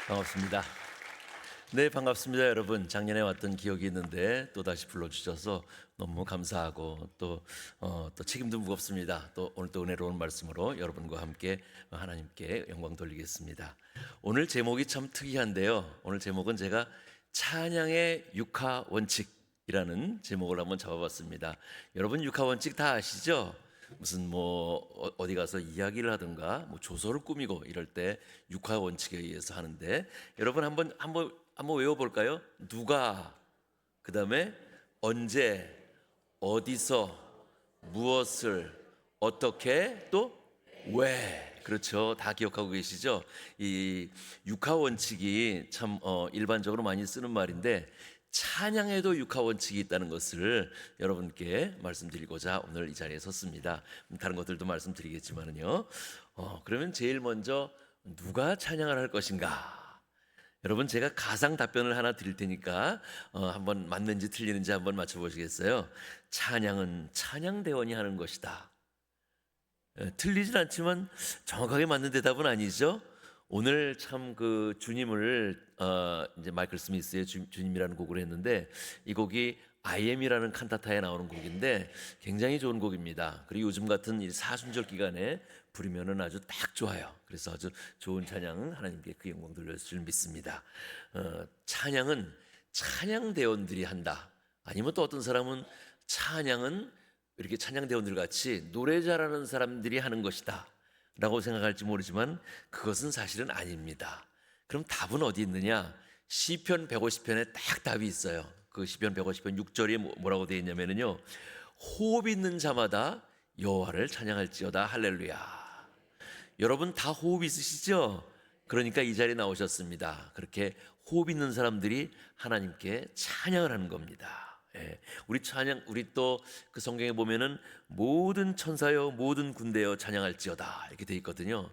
반갑습니다. 네, 반갑습니다, 여러분. 작년에 왔던 기억이 있는데 또 다시 불러주셔서 너무 감사하고 또 책임도 무겁습니다. 또 오늘 또 은혜로운 말씀으로 여러분과 함께 하나님께 영광 돌리겠습니다. 오늘 제목이 참 특이한데요. 오늘 제목은 제가 찬양의 육하 원칙이라는 제목을 한번 잡아봤습니다. 여러분 육하 원칙 다 아시죠? 무슨 어디 가서 이야기를 하든가 조서를 꾸미고 이럴 때 육하 원칙에 의해서 하는데, 여러분 한번 외워볼까요? 누가, 그다음에 언제, 어디서, 무엇을, 어떻게, 또 왜. 그렇죠. 다 기억하고 계시죠? 이 육하 원칙이 참 일반적으로 많이 쓰는 말인데, 찬양에도 육하 원칙이 있다는 것을 여러분께 말씀드리고자 오늘 이 자리에 섰습니다. 다른 것들도 말씀드리겠지만은요. 그러면 제일 먼저 누가 찬양을 할 것인가? 여러분, 제가 가상 답변을 하나 드릴 테니까 한번 맞는지 틀리는지 한번 맞춰보시겠어요? 찬양은 찬양대원이 하는 것이다. 틀리진 않지만 정확하게 맞는 대답은 아니죠. 오늘 참 그 주님을 이제 마이클 스미스의 주님이라는 곡을 했는데, 이 곡이 I am이라는 칸타타에 나오는 곡인데 굉장히 좋은 곡입니다. 그리고 요즘 같은 이 사순절 기간에 부르면은 아주 딱 좋아요. 그래서 아주 좋은 찬양, 하나님께 그 영광 돌려줄 줄 믿습니다. 찬양은 찬양대원들이 한다. 아니면 또 어떤 사람은 찬양은 이렇게 찬양대원들 같이 노래 잘하는 사람들이 하는 것이다 라고 생각할지 모르지만 그것은 사실은 아닙니다. 그럼 답은 어디 있느냐? 시편 150편에 딱 답이 있어요. 그 시편 150편 6절에 뭐라고 되어 있냐면요, 호흡 있는 자마다 여호와를 찬양할지어다. 할렐루야. 여러분 다 호흡 있으시죠? 그러니까 이 자리에 나오셨습니다. 그렇게 호흡 있는 사람들이 하나님께 찬양을 하는 겁니다. 우리 찬양, 우리 또 그 성경에 보면은 모든 천사여 모든 군대여 찬양할지어다 이렇게 돼 있거든요.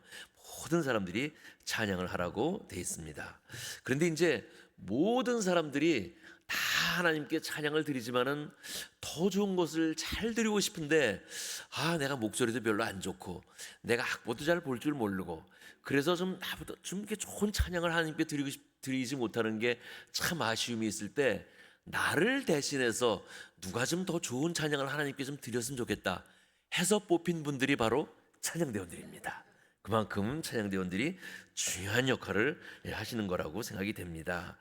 모든 사람들이 찬양을 하라고 돼 있습니다. 그런데 이제 모든 사람들이 다 하나님께 찬양을 드리지만은 더 좋은 것을 잘 드리고 싶은데, 내가 목소리도 별로 안 좋고 내가 악보도 잘 볼 줄 모르고 그래서 좀 나보다 좀 이렇게 좋은 찬양을 하나님께 드리지 못하는 게 참 아쉬움이 있을 때, 나를 대신해서 누가 좀 더 좋은 찬양을 하나님께 좀 드렸으면 좋겠다 해서 뽑힌 분들이 바로 찬양대원들입니다. 그만큼 찬양대원들이 중요한 역할을 하시는 거라고 생각이 됩니다.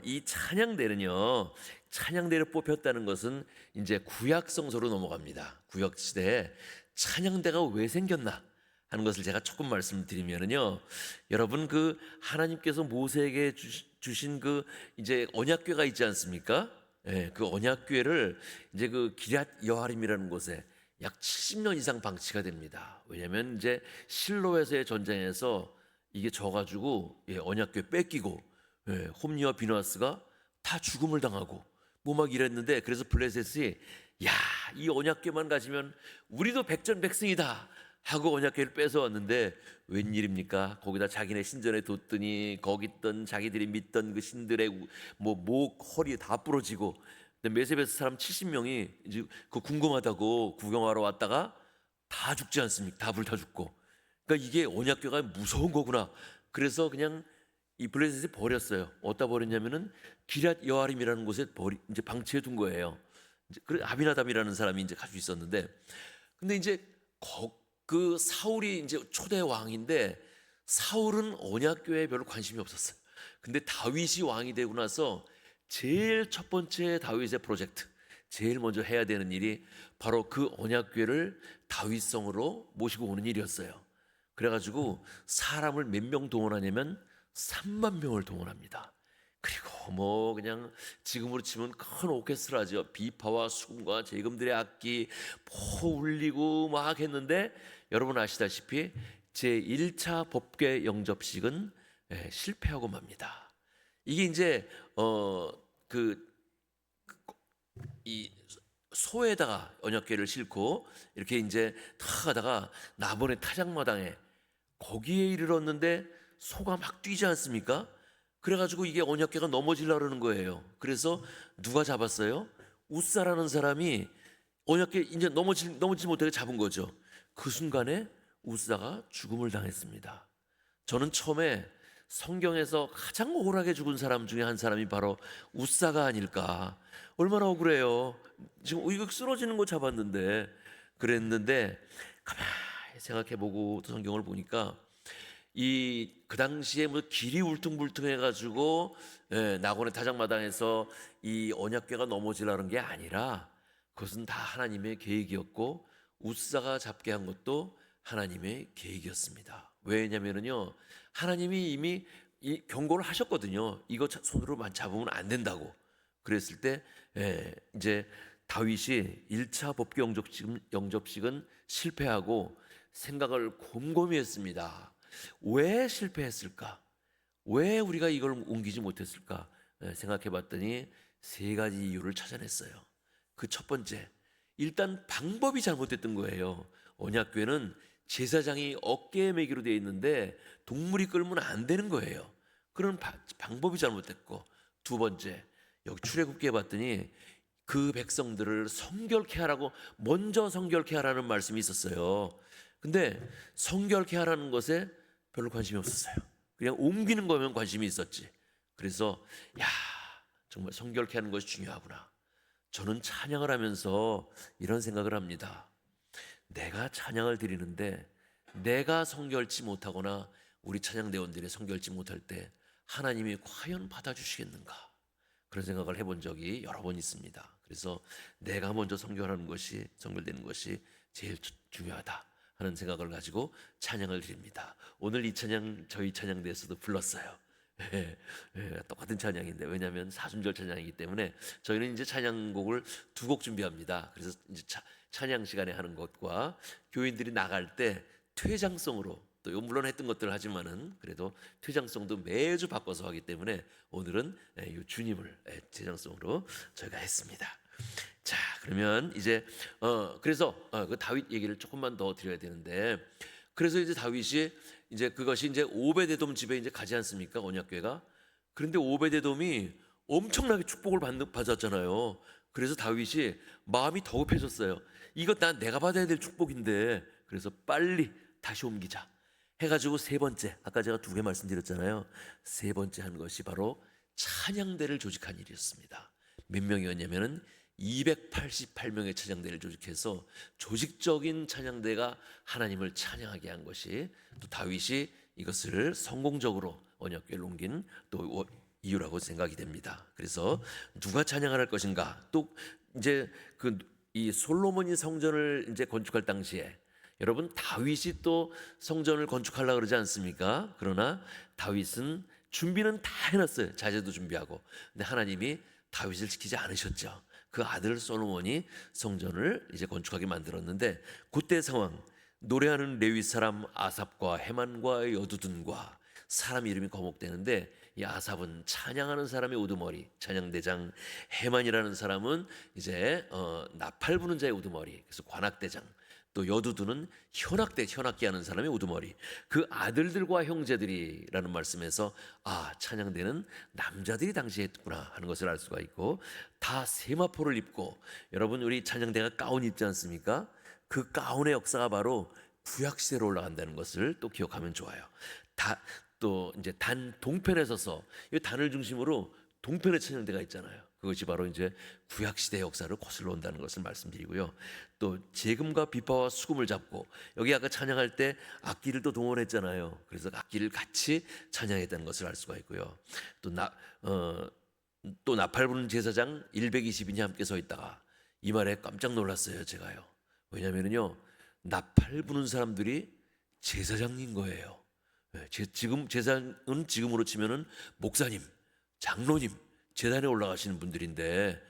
이 찬양대는요, 찬양대를 뽑혔다는 것은 이제 구약 성서로 넘어갑니다. 구약 시대에 찬양대가 왜 생겼나 하는 것을 제가 조금 말씀드리면은요, 여러분 그 하나님께서 모세에게 주신 그 이제 언약궤가 있지 않습니까? 그 언약궤를 이제 그 기럇 여아림이라는 곳에 약 70년 이상 방치가 됩니다. 왜냐하면 이제 실로에서의 전쟁에서 이게 져가지고 언약궤 뺏기고 홈리와 비누아스가 다 죽음을 당하고 뭐 막 이랬는데, 그래서 블레셋이 이 언약궤만 가지면 우리도 백전백승이다 하고 언약궤를 뺏어왔는데, 웬일입니까? 거기다 자기네 신전에 뒀더니 거기 있던 자기들이 믿던 그 신들의 목, 허리 다 부러지고, 메세베스 사람 70명이 이제 그 궁금하다고 구경하러 왔다가 다 죽지 않습니까? 다 불타 죽고. 그러니까 이게 언약궤가 무서운 거구나. 그래서 그냥 이 블레셋이 버렸어요. 어디다 버렸냐면은 기럇 여아림이라는 곳에 이제 방치해 둔 거예요. 이제 아비나답이라는 사람이 이제 가지고 있었는데, 근데 이제 그 사울이 이제 초대 왕인데, 사울은 언약궤에 별로 관심이 없었어요. 근데 다윗이 왕이 되고 나서 제일 첫 번째 다윗의 프로젝트, 제일 먼저 해야 되는 일이 바로 그 언약궤를 다윗성으로 모시고 오는 일이었어요. 그래가지고 사람을 몇 명 동원하냐면 3만 명을 동원합니다. 그리고 그냥 지금으로 치면 큰 오케스트라죠. 비파와 수금과 재금들의 악기 울리고 막 했는데, 여러분 아시다시피 제1차 법궤 영접식은 실패하고 맙니다. 이게 이제 이 소에다가 언약궤를 싣고 이렇게 이제 탁 가다가 나번에 타작마당에 거기에 이르렀는데 소가 막 뛰지 않습니까? 그래가지고 이게 언약궤가 넘어지려고 그러는 거예요. 그래서 누가 잡았어요? 웃사라는 사람이 언약궤 이제 넘어지지 못하게 잡은 거죠. 그 순간에 웃사가 죽음을 당했습니다. 저는 처음에 성경에서 가장 억울하게 죽은 사람 중에 한 사람이 바로 웃사가 아닐까. 얼마나 억울해요. 지금 이거 쓰러지는 거 잡았는데 그랬는데 가만히 생각해보고 또 성경을 보니까 이 그 당시에 뭐 길이 울퉁불퉁해가지고 나곤의 타작마당에서 이 언약궤가 넘어지라는 게 아니라 그것은 다 하나님의 계획이었고 웃사가 잡게 한 것도 하나님의 계획이었습니다. 왜냐면은요 하나님이 이미 이 경고를 하셨거든요. 이거 손으로만 잡으면 안 된다고. 그랬을 때 이제 다윗이 1차 법궤 영접식은 실패하고 생각을 곰곰이 했습니다. 왜 실패했을까? 왜 우리가 이걸 옮기지 못했을까? 생각해 봤더니 세 가지 이유를 찾아냈어요. 그 첫 번째, 일단 방법이 잘못됐던 거예요. 언약궤는 제사장이 어깨에 매기로 되어 있는데 동물이 끌면 안 되는 거예요. 그런 방법이 잘못됐고, 두 번째, 여기 출애굽기에 봤더니 그 백성들을 성결케 하라고 먼저 성결케 하라는 말씀이 있었어요. 근데 성결케 하라는 것에 별로 관심이 없었어요. 그냥 옮기는 거면 관심이 있었지. 그래서 야, 정말 성결케 하는 것이 중요하구나. 저는 찬양을 하면서 이런 생각을 합니다. 내가 찬양을 드리는데 내가 성결치 못하거나 우리 찬양대원들이 성결치 못할 때 하나님이 과연 받아주시겠는가? 그런 생각을 해본 적이 여러 번 있습니다. 그래서 내가 먼저 성결되는 것이 제일 중요하다 하는 생각을 가지고 찬양을 드립니다. 오늘 이 찬양 저희 찬양대에서도 불렀어요. 똑같은 찬양인데 왜냐하면 사순절 찬양이기 때문에 저희는 이제 찬양곡을 두 곡 준비합니다. 그래서 이제 찬양 시간에 하는 것과 교인들이 나갈 때 퇴장송으로 또 물론 했던 것들 하지만은 그래도 퇴장송도 매주 바꿔서 하기 때문에 오늘은 이 주님을 퇴장송으로 저희가 했습니다. 자, 그러면 이제 그래서 그 다윗 얘기를 조금만 더 드려야 되는데, 그래서 이제 다윗이 이제 그것이 이제 오베데돔 집에 이제 가지 않습니까? 언약궤가. 그런데 오베데돔이 엄청나게 축복을 받았잖아요. 그래서 다윗이 마음이 더 급해졌어요. 이거 내가 받아야 될 축복인데, 그래서 빨리 다시 옮기자 해가지고 세 번째, 아까 제가 두 개 말씀드렸잖아요. 세 번째 한 것이 바로 찬양대를 조직한 일이었습니다. 몇 명이었냐면은 288명의 찬양대를 조직해서 조직적인 찬양대가 하나님을 찬양하게 한 것이 또 다윗이 이것을 성공적으로 언약궤를 옮긴 또 이유라고 생각이 됩니다. 그래서 누가 찬양을 할 것인가? 또 이제 이 솔로몬이 성전을 이제 건축할 당시에 여러분 다윗이 또 성전을 건축하려고 그러지 않습니까? 그러나 다윗은 준비는 다 해놨어요. 자재도 준비하고. 근데 하나님이 다윗을 지키지 않으셨죠. 그 아들 솔로몬이 성전을 이제 건축하게 만들었는데 그때 상황, 노래하는 레위 사람 아삽과 헤만과 여두둔과 사람 이름이 거목되는데 이 아삽은 찬양하는 사람의 우두머리, 찬양대장, 헤만이라는 사람은 이제 나팔 부는 자의 우두머리, 그래서 관악대장, 또 여두두는 현악기 하는 사람의 우두머리. 그 아들들과 형제들이라는 말씀에서 찬양대는 남자들이 당시에 했구나 하는 것을 알 수가 있고, 다 세마포를 입고, 여러분 우리 찬양대가 가운 입지 않습니까? 그 가운의 역사가 바로 구약시대로 올라간다는 것을 또 기억하면 좋아요. 또 이제 단 동편에 서서 이 단을 중심으로 동편의 찬양대가 있잖아요. 그것이 바로 이제 구약시대 역사를 거슬러 온다는 것을 말씀드리고요. 또 재금과 비파와 수금을 잡고, 여기 아까 찬양할 때 악기를 또 동원했잖아요. 그래서 악기를 같이 찬양했다는 것을 알 수가 있고요. 또 나팔 부는 제사장 120인이 함께 서 있다가 이 말에 깜짝 놀랐어요. 제가요. 왜냐면은요 나팔 부는 사람들이 제사장인 거예요. 지금 제사장은 지금으로 치면은 목사님, 장로님, 제단에 올라가시는 분들인데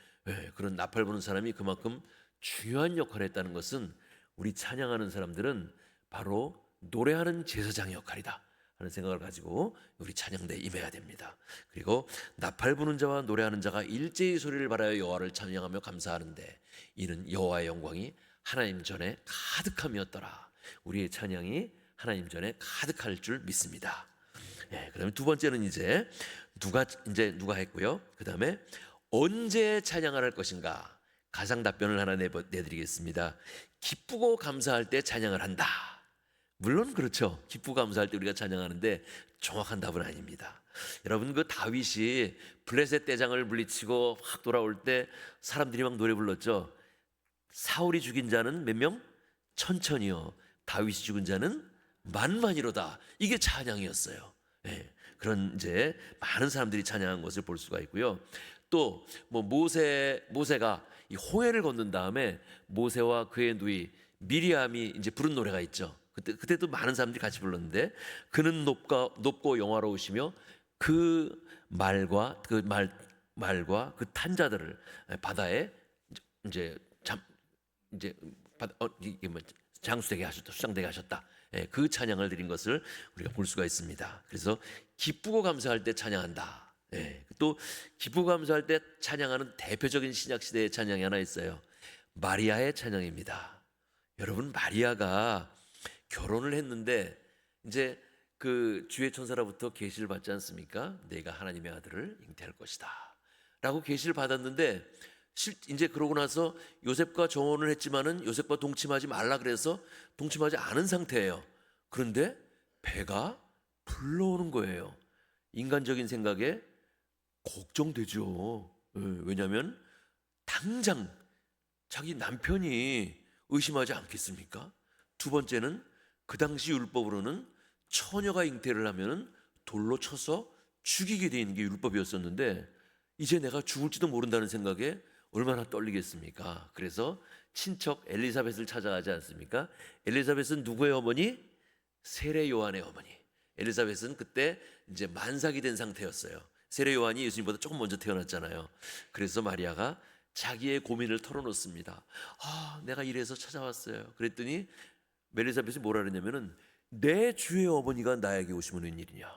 그런 나팔 부는 사람이 그만큼 중요한 역할을 했다는 것은 우리 찬양하는 사람들은 바로 노래하는 제사장의 역할이다 하는 생각을 가지고 우리 찬양대에 임해야 됩니다. 그리고 나팔 부는 자와 노래하는 자가 일제히 소리를 발하여 여호와를 찬양하며 감사하는데 이는 여호와의 영광이 하나님 전에 가득함이었더라. 우리의 찬양이 하나님 전에 가득할 줄 믿습니다. 그다음에 두 번째는 이제 누가 했고요. 그다음에 언제 찬양을 할 것인가? 가상 답변을 하나 내드리겠습니다. 기쁘고 감사할 때 찬양을 한다. 물론 그렇죠. 기쁘고 감사할 때 우리가 찬양하는데 정확한 답은 아닙니다. 여러분, 그 다윗이 블레셋 대장을 물리치고 확 돌아올 때 사람들이 막 노래 불렀죠. 사울이 죽인 자는 몇 명? 천천히요. 다윗이 죽은 자는 만만이로다. 이게 찬양이었어요. 예, 그런 이제 많은 사람들이 찬양한 것을 볼 수가 있고요. 또 뭐 모세가 이 홍해를 건넌 다음에 모세와 그의 누이 미리암이 이제 부른 노래가 있죠. 그때도 많은 사람들이 같이 불렀는데, 그는 높고 영화로우시며 그 말과 그 탄자들을 바다에 이제 이제 이게 뭐 장수되게 하셨다, 수장되게 하셨다. 예, 그 찬양을 드린 것을 우리가 볼 수가 있습니다. 그래서 기쁘고 감사할 때 찬양한다. 예, 또 기쁘고 감사할 때 찬양하는 대표적인 신약 시대의 찬양이 하나 있어요. 마리아의 찬양입니다. 여러분, 마리아가 결혼을 했는데 이제 그 주의 천사로부터 계시를 받지 않습니까? 내가 하나님의 아들을 잉태할 것이다 라고 계시를 받았는데, 이제 그러고 나서 요셉과 정혼을 했지만은 요셉과 동침하지 말라 그래서 동침하지 않은 상태예요. 그런데 배가 불러오는 거예요. 인간적인 생각에 걱정되죠. 왜냐하면 당장 자기 남편이 의심하지 않겠습니까? 두 번째는 그 당시 율법으로는 처녀가 잉태를 하면은 돌로 쳐서 죽이게 돼 있는 게 율법이었었는데, 이제 내가 죽을지도 모른다는 생각에 얼마나 떨리겠습니까? 그래서 친척 엘리사벳을 찾아가지 않습니까? 엘리사벳은 누구의 어머니? 세례 요한의 어머니. 엘리사벳은 그때 이제 만삭이 된 상태였어요. 세례 요한이 예수님보다 조금 먼저 태어났잖아요. 그래서 마리아가 자기의 고민을 털어놓습니다. 내가 이래서 찾아왔어요. 그랬더니 엘리사벳이 뭐라 그랬냐면은, 내 주의 어머니가 나에게 오시면 웬일이냐.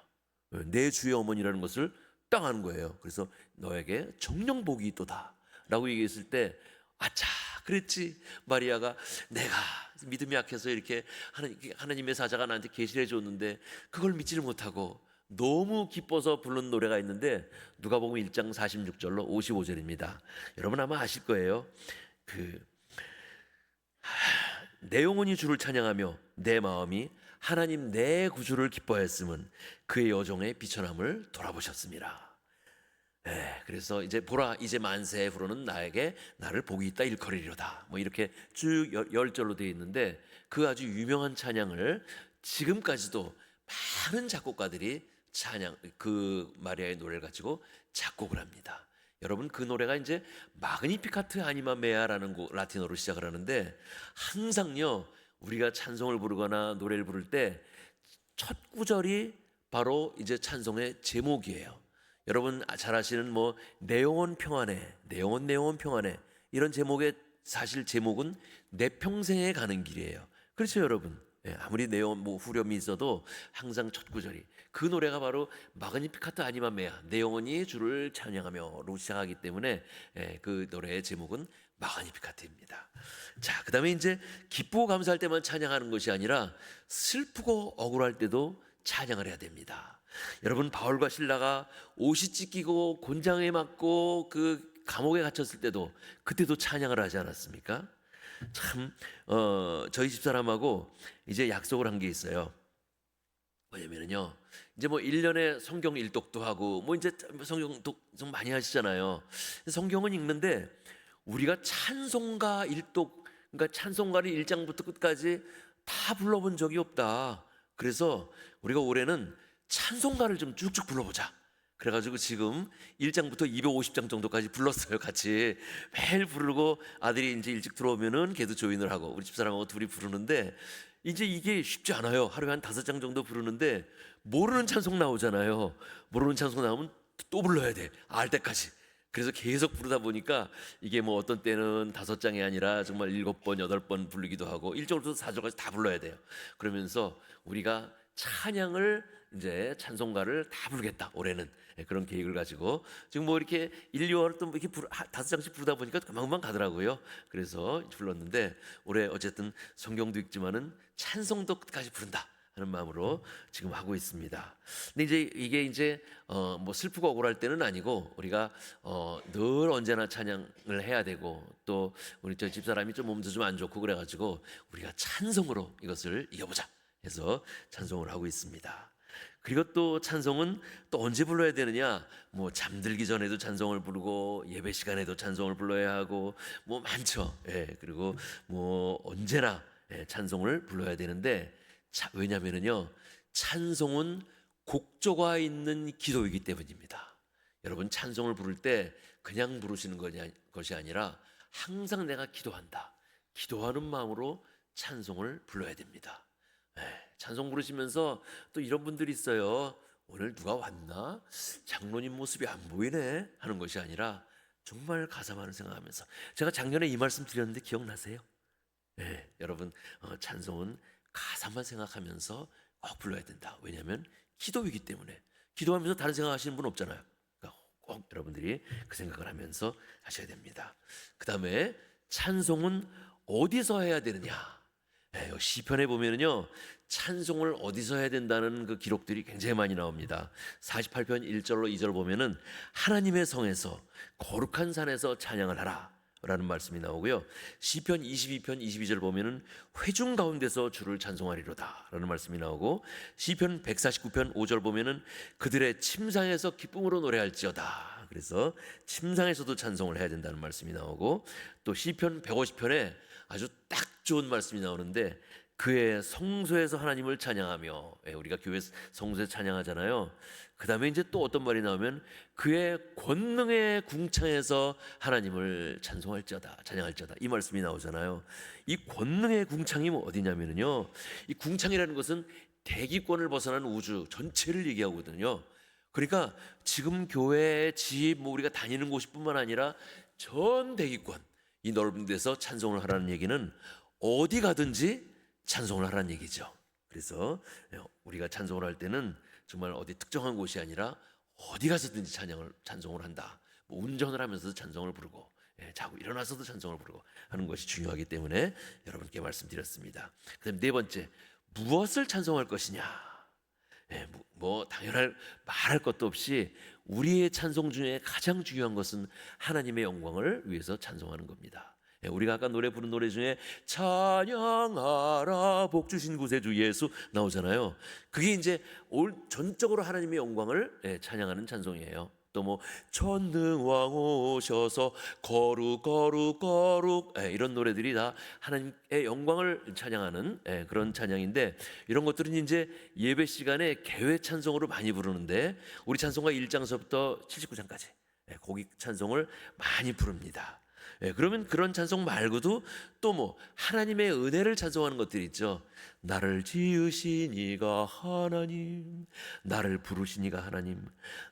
내 주의 어머니라는 것을 딱 아는 거예요. 그래서 너에게 정령 복이 있도다 라고 얘기했을 때, 아차, 그랬지. 마리아가 내가 믿음이 약해서 이렇게 하나님의 사자가 나한테 계시를 해줬는데 그걸 믿지를 못하고 너무 기뻐서 부른 노래가 있는데, 누가복음 1장 46절로 55절입니다. 여러분 아마 아실 거예요. 내 영혼이 주를 찬양하며 내 마음이 하나님 내 구주를 기뻐했음은 그의 여종의 비천함을 돌아보셨습니다. 그래서 이제 보라, 이제 만세의 후로는 나에게 나를 복이 있다 일컬이리로다, 뭐 이렇게 쭉 10절로 되어 있는데, 그 아주 유명한 찬양을 지금까지도 많은 작곡가들이 그 마리아의 노래를 가지고 작곡을 합니다. 여러분, 그 노래가 이제 마그니피카트 아니마 메아라는 라틴어로 시작을 하는데, 항상요 우리가 찬송을 부르거나 노래를 부를 때 첫 구절이 바로 이제 찬송의 제목이에요. 여러분 잘 아시는 뭐 내 영혼 평안해, 내 영혼 평안해, 이런 제목의 사실 제목은 내 평생에 가는 길이에요. 그렇죠 여러분? 아무리 내 영혼 뭐 후렴이 있어도 항상 첫 구절이, 그 노래가 바로 마그니피카트 아니마 메아, 내 영혼이 주를 찬양하며로 시작하기 때문에 그 노래의 제목은 마그니피카트입니다. 자, 그 다음에 이제 기쁘고 감사할 때만 찬양하는 것이 아니라 슬프고 억울할 때도 찬양을 해야 됩니다. 여러분, 바울과 실라가 옷이 찢기고 곤장에 맞고 그 감옥에 갇혔을 때도 그때도 찬양을 하지 않았습니까? 참 저희 집사람하고 이제 약속을 한 게 있어요. 뭐냐면요, 이제 뭐 1년에 성경 일독도 하고 뭐 이제 성경 독 많이 하시잖아요. 성경은 읽는데 우리가 찬송가 일독, 그러니까 찬송가를 1장부터 끝까지 다 불러본 적이 없다. 그래서 우리가 올해는 찬송가를 좀 쭉쭉 불러보자. 그래가지고 지금 1장부터 250장 정도까지 불렀어요. 같이 매일 부르고, 아들이 이제 일찍 들어오면은 걔도 조인을 하고 우리 집사람하고 둘이 부르는데, 이제 이게 쉽지 않아요. 하루에 한 5장 정도 부르는데 모르는 찬송 나오잖아요. 모르는 찬송 나오면 또 불러야 돼, 알 때까지. 그래서 계속 부르다 보니까 이게 뭐 어떤 때는 5장이 아니라 정말 7번, 8번 부르기도 하고 1절부터 4절까지 다 불러야 돼요. 그러면서 우리가 찬양을 이제 찬송가를 다 부르겠다 올해는, 그런 계획을 가지고 지금 뭐 이렇게 1, 2월 또 이렇게 5장씩 부르다 보니까 금방 가더라고요. 그래서 불렀는데 올해 어쨌든 성경도 읽지만은 찬송도 끝까지 부른다 하는 마음으로 지금 하고 있습니다. 근데 이제 이게 이제 뭐 슬프고 억울할 때는 아니고, 우리가 늘 언제나 찬양을 해야 되고, 또 우리 저 집사람이 좀 몸도 좀 안 좋고 그래가지고 우리가 찬송으로 이것을 이겨보자, 해서 찬송을 하고 있습니다. 그리고 또 찬송은 또 언제 불러야 되느냐? 뭐 잠들기 전에도 찬송을 부르고 예배 시간에도 찬송을 불러야 하고 뭐 많죠. 그리고 뭐 언제나 찬송을 불러야 되는데 왜냐면은요, 찬송은 곡조가 있는 기도이기 때문입니다. 여러분 찬송을 부를 때 그냥 부르시는 것이 아니라 항상 내가 기도한다, 기도하는 마음으로 찬송을 불러야 됩니다. 찬송 부르시면서 또 이런 분들이 있어요. 오늘 누가 왔나? 장로님 모습이 안 보이네 하는 것이 아니라 정말 가사만을 생각하면서, 제가 작년에 이 말씀 드렸는데 기억나세요? 여러분 찬송은 가사만 생각하면서 꼭 불러야 된다. 왜냐하면 기도이기 때문에. 기도하면서 다른 생각하시는 분 없잖아요. 그러니까 꼭 여러분들이 그 생각을 하면서 하셔야 됩니다. 그 다음에 찬송은 어디서 해야 되느냐? 시편에 보면은요, 찬송을 어디서 해야 된다는 그 기록들이 굉장히 많이 나옵니다. 48편 1절로 2절 보면은 하나님의 성에서 거룩한 산에서 찬양을 하라 라는 말씀이 나오고요, 시편 22편 22절 보면은 회중 가운데서 주를 찬송하리로다 라는 말씀이 나오고, 시편 149편 5절 보면은 그들의 침상에서 기쁨으로 노래할지어다, 그래서 침상에서도 찬송을 해야 된다는 말씀이 나오고, 또 시편 150편에 아주 딱 좋은 말씀이 나오는데, 그의 성소에서 하나님을 찬양하며, 우리가 교회 성소에서 찬양하잖아요. 그 다음에 이제 또 어떤 말이 나오면 그의 권능의 궁창에서 하나님을 찬송할지어다, 찬양할지어다, 이 말씀이 나오잖아요. 이 권능의 궁창이 뭐 어디냐면요, 이 궁창이라는 것은 대기권을 벗어난 우주 전체를 얘기하거든요. 그러니까 지금 교회, 집, 뭐 우리가 다니는 곳뿐만 아니라 전 대기권, 이 넓은 데서 찬송을 하라는 얘기는 어디 가든지 찬송을 하라는 얘기죠. 그래서 우리가 찬송을 할 때는 정말 어디 특정한 곳이 아니라 어디 가서든지 찬송을 한다. 뭐 운전을 하면서도 찬송을 부르고, 자고 일어나서도 찬송을 부르고 하는 것이 중요하기 때문에 여러분께 말씀드렸습니다. 그다음 네 번째, 무엇을 찬송할 것이냐? 뭐 당연할 말할 것도 없이 우리의 찬송 중에 가장 중요한 것은 하나님의 영광을 위해서 찬송하는 겁니다. 우리가 아까 노래 부른 노래 중에 찬양하라 복 주신 구세주 예수 나오잖아요. 그게 이제 전적으로 하나님의 영광을 찬양하는 찬송이에요. 또 뭐 전능왕 오셔서 거룩 거룩 거룩, 이런 노래들이 다 하나님의 영광을 찬양하는 그런 찬양인데, 이런 것들은 이제 예배 시간에 개회 찬송으로 많이 부르는데, 우리 찬송가 1장서부터 79장까지 고기 찬송을 많이 부릅니다. 그러면 그런 찬송 말고도 또 뭐 하나님의 은혜를 찬송하는 것들이 있죠. 나를 지으신 이가 하나님, 나를 부르신 이가 하나님,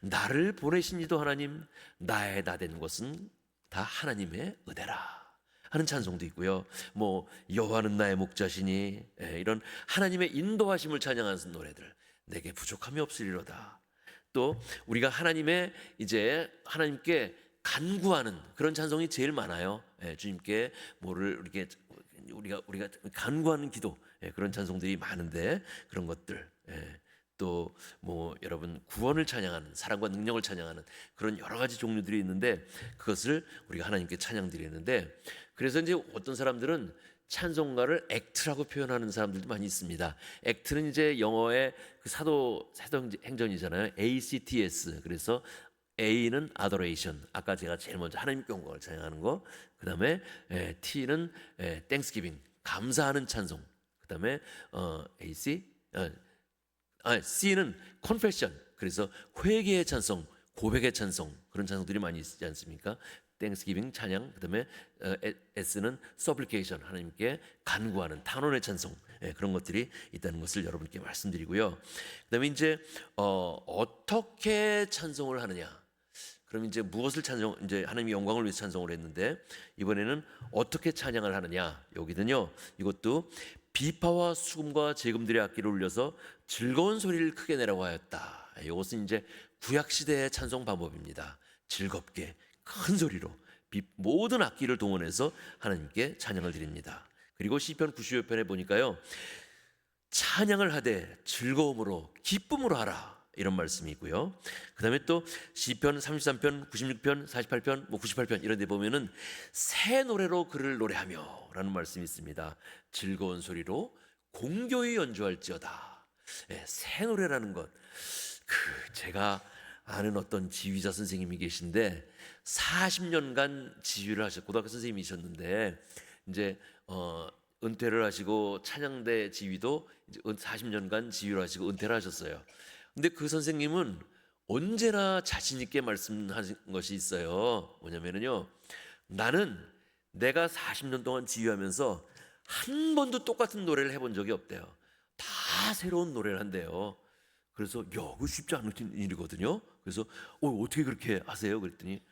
나를 보내신 이도 하나님, 나의 나 된 것은 다 하나님의 은혜라 하는 찬송도 있고요. 뭐 여호와는 나의 목자시니, 이런 하나님의 인도하심을 찬양하는 노래들, 내게 부족함이 없으리로다. 또 우리가 하나님께 간구하는 그런 찬송이 제일 많아요. 주님께 뭐를 이렇게 우리가 간구하는 기도, 그런 찬송들이 많은데, 그런 것들, 또 뭐 여러분 구원을 찬양하는, 사랑과 능력을 찬양하는 그런 여러 가지 종류들이 있는데, 그것을 우리가 하나님께 찬양드리는데, 그래서 이제 어떤 사람들은 찬송가를 액트라고 표현하는 사람들도 많이 있습니다. 액트는 이제 영어의 그 사도행전이잖아요. ACTS. 그래서 A는 adoration, 아까 제가 제일 먼저 하나님께 영광을 찬양하는 거. 그 다음에 T는 thanksgiving, 감사하는 찬송. 그 다음에 C는 confession, 그래서 회개의 찬송, 고백의 찬송, 그런 찬송들이 많이 있지 않습니까? thanksgiving 찬양. 그 다음에 S는 supplication, 하나님께 간구하는 탄원의 찬송, 그런 것들이 있다는 것을 여러분께 말씀드리고요. 그 다음에 이제 어떻게 찬송을 하느냐? 그럼 이제 무엇을 이제 하나님의 영광을 위해서 찬송을 했는데, 이번에는 어떻게 찬양을 하느냐? 여기는요, 이것도 비파와 수금과 재금들의 악기를 울려서 즐거운 소리를 크게 내라고 하였다. 이것은 이제 구약 시대의 찬송 방법입니다. 즐겁게 큰 소리로 모든 악기를 동원해서 하나님께 찬양을 드립니다. 그리고 시편 95편에 보니까요, 찬양을 하되 즐거움으로 기쁨으로 하라, 이런 말씀이 있고요. 그 다음에 또 시편 33편, 96편, 48편, 98편 이런 데 보면은 새 노래로 그를 노래하며 라는 말씀이 있습니다. 즐거운 소리로 공교히 연주할지어다. 예, 새 노래라는 것. 제가 아는 어떤 지휘자 선생님이 계신데 40년간 지휘를 하셨고 고등학교 선생님이셨는데 이제 은퇴를 하시고 찬양대 지휘도 이제 40년간 지휘를 하시고 은퇴를 하셨어요. 근데 그 선생님은 언제나 자신 있게 말씀하신 것이 있어요. 뭐냐면요, 나는 내가 40년 동안 지휘하면서 한 번도 똑같은 노래를 해본 적이 없대요. 다 새로운 노래를 한대요. 그래서 그거 쉽지 않은 일이거든요. 그래서 어떻게 그렇게 하세요? 그랬더니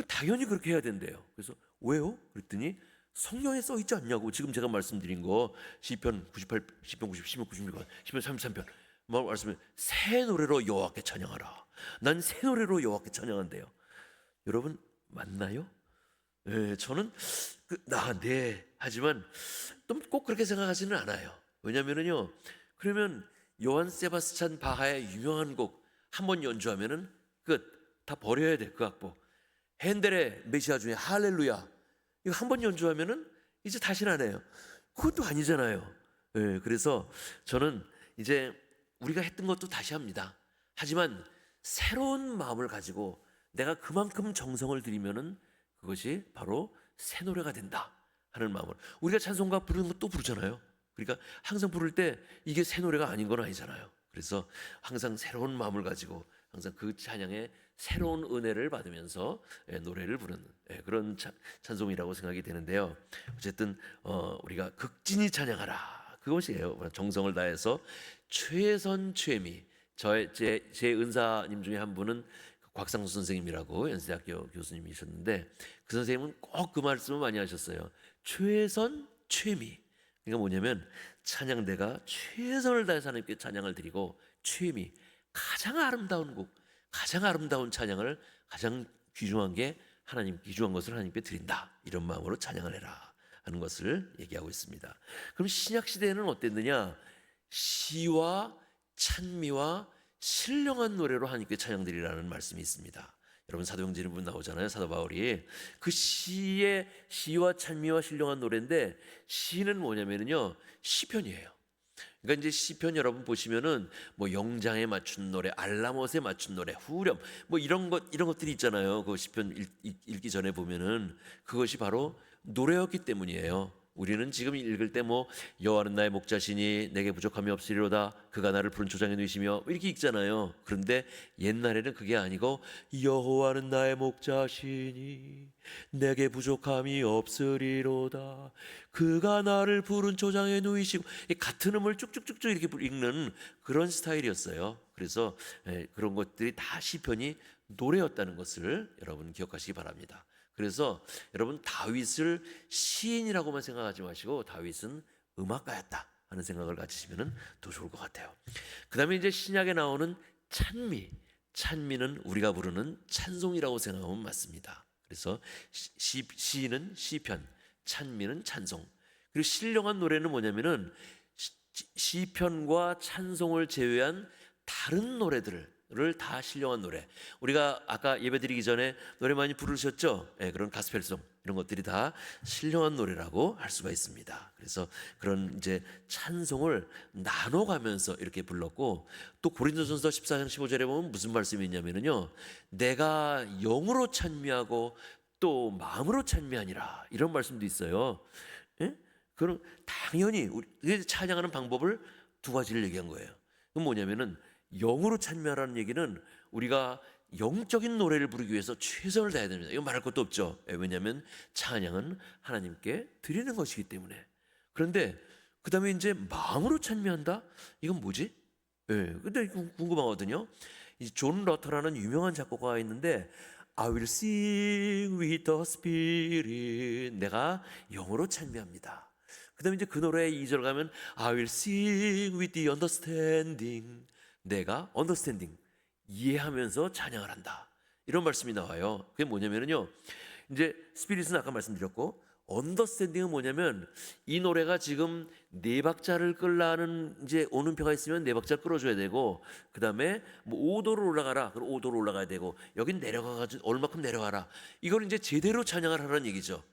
당연히 그렇게 해야 된대요. 그래서 왜요? 그랬더니 성경에 써 있지 않냐고. 지금 제가 말씀드린 거 시편 98, 시편 90, 시편 96, 시편 33편 말씀에 새 노래로 여호와께 찬양하라. 난 새 노래로 여호와께 찬양한대요. 여러분 맞나요? 네, 저는 네 하지만 또 꼭 그렇게 생각하지는 않아요. 왜냐면은요, 그러면 요한 세바스찬 바하의 유명한 곡 한 번 연주하면은 끝. 다 버려야 돼. 그 악보. 핸델의 메시아 중에 할렐루야 이거 한 번 연주하면은 이제 다시는 안 해요. 그것도 아니잖아요. 네, 그래서 저는 이제 우리가 했던 것도 다시 합니다. 하지만 새로운 마음을 가지고 내가 그만큼 정성을 들이면은 그것이 바로 새 노래가 된다 하는 마음으로. 우리가 찬송가 부르는 것도 부르잖아요. 그러니까 항상 부를 때 이게 새 노래가 아닌 건 아니잖아요. 그래서 항상 새로운 마음을 가지고 항상 그 찬양에 새로운 은혜를 받으면서 노래를 부르는 그런 찬송이라고 생각이 되는데요. 어쨌든 우리가 극진히 찬양하라 그것이에요. 정성을 다해서 최선 최미. 제 은사님 중에 한 분은 곽상수 선생님이라고 연세대학교 교수님이셨는데 그 선생님은 꼭 그 말씀을 많이 하셨어요. 최선 최미. 그러니까 뭐냐면 찬양대가 최선을 다해서 하나님께 찬양을 드리고 최미, 가장 아름다운 곡, 가장 아름다운 찬양을 가장 귀중한 것을 하나님께 드린다. 이런 마음으로 찬양을 해라 하는 것을 얘기하고 있습니다. 그럼 신약 시대에는 어땠느냐? 시와 찬미와 신령한 노래로 하나님께 찬양드리라는 말씀이 있습니다. 여러분 사도행전에 보면 나오잖아요. 사도 바울이 그 시와 찬미와 신령한 노래인데 시는 뭐냐면요 시편이에요. 그러니까 이제 시편 여러분 보시면은 뭐 영장에 맞춘 노래, 알라못에 맞춘 노래, 후렴 뭐 이런 것들이 있잖아요. 그 시편 읽기 전에 보면은 그것이 바로 노래였기 때문이에요. 우리는 지금 읽을 때 뭐 여호와는 나의 목자시니 내게 부족함이 없으리로다 그가 나를 푸른 초장에 누이시며 이렇게 읽잖아요. 그런데 옛날에는 그게 아니고 여호와는 나의 목자시니 내게 부족함이 없으리로다 그가 나를 푸른 초장에 누이시고 같은 음을 쭉쭉쭉쭉 이렇게 읽는 그런 스타일이었어요. 그래서 그런 것들이 다 시편이 노래였다는 것을 여러분 기억하시기 바랍니다. 그래서 여러분 다윗을 시인이라고만 생각하지 마시고 다윗은 음악가였다 하는 생각을 가지시면 더 좋을 것 같아요. 그 다음에 이제 신약에 나오는 찬미는 우리가 부르는 찬송이라고 생각하면 맞습니다. 그래서 시는 시편, 찬미는 찬송. 그리고 신령한 노래는 뭐냐면은 시편과 찬송을 제외한 다른 노래들을 다 신령한 노래. 우리가 아까 예배드리기 전에 노래 많이 부르셨죠? 그런 가스펠송 이런 것들이 다 신령한 노래라고 할 수가 있습니다. 그래서 그런 이제 찬송을 나눠가면서 이렇게 불렀고 또 고린도전서 14장 15절에 보면 무슨 말씀이 있냐면요, 내가 영으로 찬미하고 또 마음으로 찬미하니라 이런 말씀도 있어요. 그럼 당연히 우리 찬양하는 방법을 두 가지를 얘기한 거예요. 그건 뭐냐면은 영으로 찬미하라는 얘기는 우리가 영적인 노래를 부르기 위해서 최선을 다해야 됩니다. 이거 말할 것도 없죠. 왜냐하면 찬양은 하나님께 드리는 것이기 때문에. 그런데 그 다음에 이제 마음으로 찬미한다? 이건 뭐지? 근데 궁금하거든요. 이 존 러터라는 유명한 작곡가가 있는데 I will sing with the spirit. 내가 영으로 찬미합니다. 그 다음에 이제 그 노래의 2절 가면 I will sing with the understanding. 내가 understanding 이해하면서 찬양을 한다 이런 말씀이 나와요. 그게 뭐냐면요 이제 스피릿은 아까 말씀드렸고 understanding은 뭐냐면 이 노래가 지금 네 박자를 끌라는 이제 오음표가 있으면 네 박자 끌어줘야 되고 그 다음에 뭐 5도로 올라가라 그럼 5도로 올라가야 되고 여긴 내려가가지고 얼마큼 내려가라 이걸 이제 제대로 찬양을 하라는 얘기죠.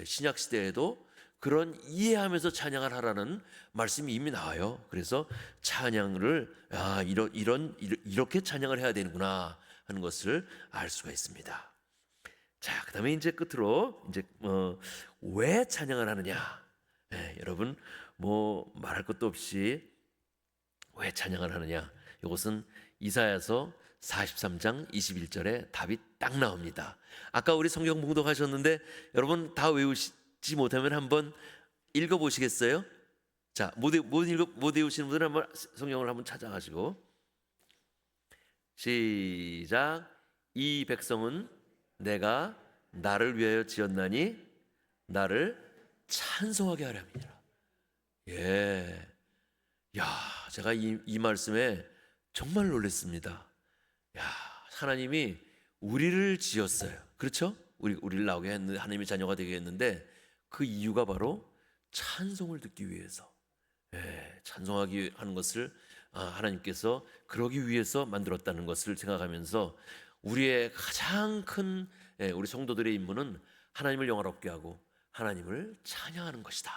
신약 시대에도 그런 이해하면서 찬양을 하라는 말씀이 이미 나와요. 그래서 찬양을 이렇게 찬양을 해야 되는구나 하는 것을 알 수가 있습니다. 자, 그다음에 이제 끝으로 이제 왜 찬양을 하느냐? 여러분 뭐 말할 것도 없이 왜 찬양을 하느냐? 이것은 이사야서 43장 21절에 답이 딱 나옵니다. 아까 우리 성경 봉독하셨는데 여러분 다 외우지 못하면 한번 읽어보시겠어요? 자, 못 외우시는 분들은 한번 성경을 한번 찾아가시고 시작. 이 백성은 내가 나를 위하여 지었나니 나를 찬송하게 하려 함이라. 예, 야, 제가 이 말씀에 정말 놀랐습니다. 야, 하나님이 우리를 지었어요. 그렇죠? 우리를 나오게 했는데 하나님의 자녀가 되게 했는데 그 이유가 바로 찬송을 듣기 위해서, 찬송하기 하는 것을 하나님께서 그러기 위해서 만들었다는 것을 생각하면서 우리의 가장 큰 우리 성도들의 임무는 하나님을 영화롭게 하고 하나님을 찬양하는 것이다.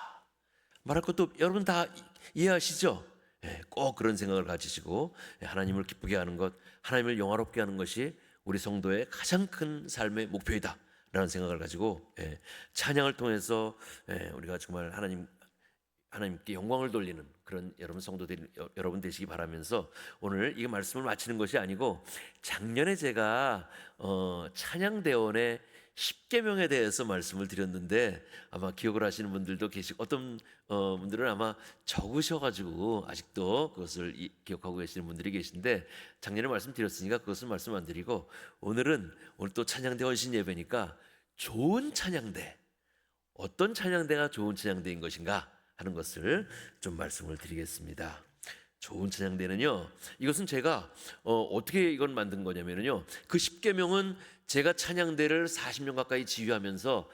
말할 것도 여러분 다 이해하시죠? 꼭 그런 생각을 가지시고 하나님을 기쁘게 하는 것, 하나님을 영화롭게 하는 것이 우리 성도의 가장 큰 삶의 목표이다 라는 생각을 가지고 찬양을 통해서 우리가 정말 하나님께 영광을 돌리는 그런 여러분 성도들 여러분 되시기 바라면서 오늘 이 말씀을 마치는 것이 아니고 작년에 제가 찬양대원의 10계명에 대해서 말씀을 드렸는데 아마 기억을 하시는 분들도 계시고 어떤 분들은 아마 적으셔가지고 아직도 그것을 기억하고 계시는 분들이 계신데 작년에 말씀드렸으니까 그것은 말씀 안 드리고 오늘 또 찬양대원 신예배니까 좋은 찬양대, 어떤 찬양대가 좋은 찬양대인 것인가 하는 것을 좀 말씀을 드리겠습니다. 좋은 찬양대는요, 이것은 제가 어떻게 이건 만든 거냐면요, 그 10계명은 제가 찬양대를 40년 가까이 지휘하면서